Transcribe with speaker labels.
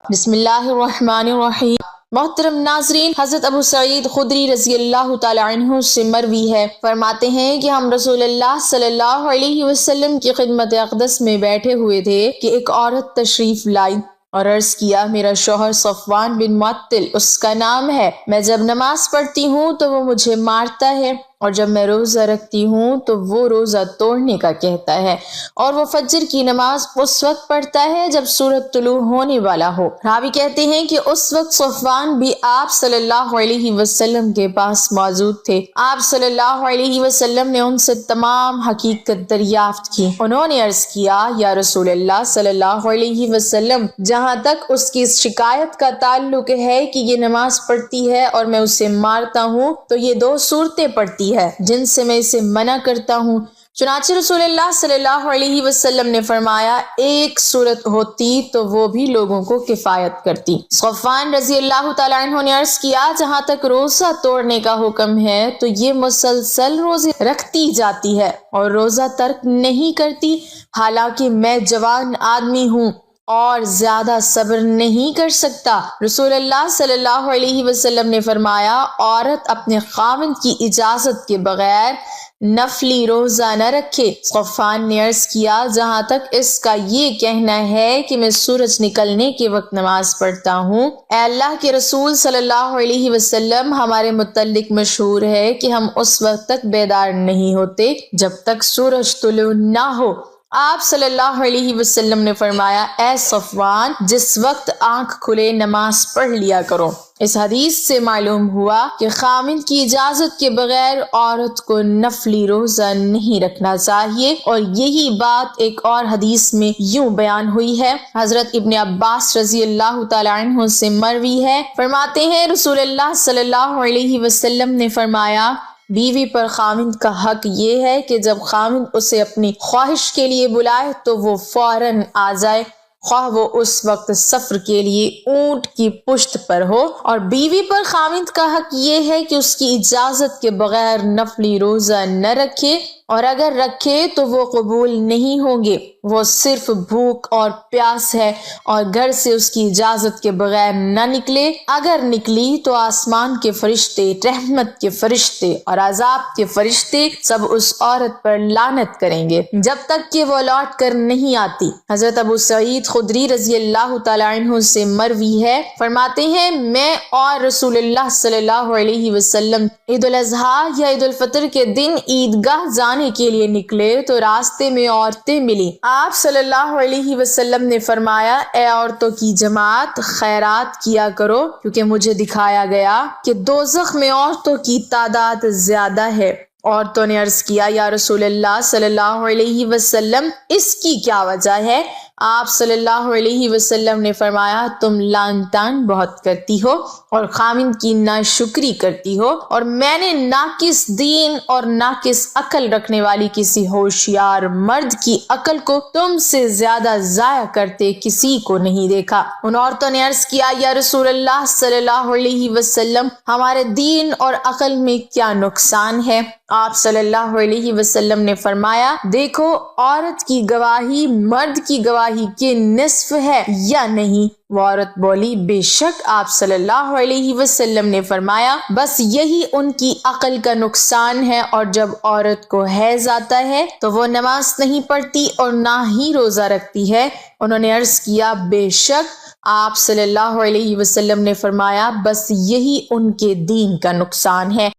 Speaker 1: بسم اللہ الرحمن الرحیم۔ محترم ناظرین، حضرت ابو سعید خدری رضی اللہ تعالی عنہ سے مروی ہے، فرماتے ہیں کہ ہم رسول اللہ صلی اللہ علیہ وسلم کی خدمت اقدس میں بیٹھے ہوئے تھے کہ ایک عورت تشریف لائی اور عرض کیا، میرا شوہر صفوان بن معطل اس کا نام ہے، میں جب نماز پڑھتی ہوں تو وہ مجھے مارتا ہے، اور جب میں روزہ رکھتی ہوں تو وہ روزہ توڑنے کا کہتا ہے، اور وہ فجر کی نماز اس وقت پڑھتا ہے جب سورج طلوع ہونے والا ہو۔ راوی کہتے ہیں کہ اس وقت صفوان بھی آپ صلی اللہ علیہ وسلم کے پاس موجود تھے۔ آپ صلی اللہ علیہ وسلم نے ان سے تمام حقیقت دریافت کی۔ انہوں نے عرض کیا، یا رسول اللہ صلی اللہ علیہ وسلم، جہاں تک اس کی شکایت کا تعلق ہے کہ یہ نماز پڑھتی ہے اور میں اسے مارتا ہوں، تو یہ دو صورتیں پڑھتی ہے جن سے میں اسے منع کرتا ہوں۔ چنانچہ رسول اللہ صلی اللہ علیہ وسلم نے فرمایا، ایک صورت ہوتی تو وہ بھی لوگوں کو کفایت کرتی۔ صفوان رضی اللہ تعالیٰ عنہ نے عرض کیا، جہاں تک روزہ توڑنے کا حکم ہے تو یہ مسلسل روزے رکھتی جاتی ہے اور روزہ ترک نہیں کرتی، حالانکہ میں جوان آدمی ہوں اور زیادہ صبر نہیں کر سکتا۔ رسول اللہ صلی اللہ علیہ وسلم نے فرمایا، عورت اپنے خاوند کی اجازت کے بغیر نفلی روزہ نہ رکھے۔ صفوان نے عرض کیا، جہاں تک اس کا یہ کہنا ہے کہ میں سورج نکلنے کے وقت نماز پڑھتا ہوں، اے اللہ کے رسول صلی اللہ علیہ وسلم، ہمارے متعلق مشہور ہے کہ ہم اس وقت تک بیدار نہیں ہوتے جب تک سورج طلوع نہ ہو۔ آپ صلی اللہ علیہ وسلم نے فرمایا، اے صفوان، جس وقت آنکھ کھلے نماز پڑھ لیا کرو۔ اس حدیث سے معلوم ہوا کہ خاوند کی اجازت کے بغیر عورت کو نفلی روزہ نہیں رکھنا چاہیے، اور یہی بات ایک اور حدیث میں یوں بیان ہوئی ہے۔ حضرت ابن عباس رضی اللہ تعالی عنہ سے مروی ہے، فرماتے ہیں رسول اللہ صلی اللہ علیہ وسلم نے فرمایا، بیوی پر خاوند کا حق یہ ہے کہ جب خاوند اسے اپنی خواہش کے لیے بلائے تو وہ فوراً آ جائے، خواہ وہ اس وقت سفر کے لیے اونٹ کی پشت پر ہو، اور بیوی پر خاوند کا حق یہ ہے کہ اس کی اجازت کے بغیر نفلی روزہ نہ رکھے، اور اگر رکھے تو وہ قبول نہیں ہوں گے۔ وہ صرف بھوک اور پیاس ہے، اور گھر سے اس کی اجازت کے بغیر نہ نکلے، اگر نکلی تو آسمان کے فرشتے، رحمت کے فرشتے اور عذاب کے فرشتے سب اس عورت پر لعنت کریں گے جب تک کہ وہ لوٹ کر نہیں آتی۔ حضرت ابو سعید خدری رضی اللہ تعالی عنہ سے مروی ہے، فرماتے ہیں، میں اور رسول اللہ صلی اللہ علیہ وسلم عید الاضحیٰ یا عید الفطر کے دن عیدگاہ جانے کے لیے نکلے تو راستے میں عورتیں ملی۔ آپ صلی اللہ علیہ وسلم نے فرمایا، اے عورتوں کی جماعت، خیرات کیا کرو، کیونکہ مجھے دکھایا گیا کہ دوزخ میں عورتوں کی تعداد زیادہ ہے۔ عورتوں نے عرض کیا، یا رسول اللہ صلی اللہ علیہ وسلم، اس کی کیا وجہ ہے؟ آپ صلی اللہ علیہ وسلم نے فرمایا، تم لعن طعن بہت کرتی ہو اور خاوند کی ناشکری کرتی ہو، اور میں نے ناقص دین اور ناقص عقل رکھنے والی کسی ہوشیار مرد کی عقل کو تم سے زیادہ ضائع کرتے کسی کو نہیں دیکھا۔ ان عورتوں نے عرض کیا، یا رسول اللہ صلی اللہ علیہ وسلم، ہمارے دین اور عقل میں کیا نقصان ہے؟ آپ صلی اللہ علیہ وسلم نے فرمایا، دیکھو، عورت کی گواہی مرد کی گواہی کے نصف ہے یا نہیں؟ وہ عورت بولی، بے شک۔ آپ صلی اللہ علیہ وسلم نے فرمایا، بس یہی ان کی عقل کا نقصان ہے، اور جب عورت کو حیض آتا ہے تو وہ نماز نہیں پڑھتی اور نہ ہی روزہ رکھتی ہے۔ انہوں نے عرض کیا، بے شک۔ آپ صلی اللہ علیہ وسلم نے فرمایا، بس یہی ان کے دین کا نقصان ہے۔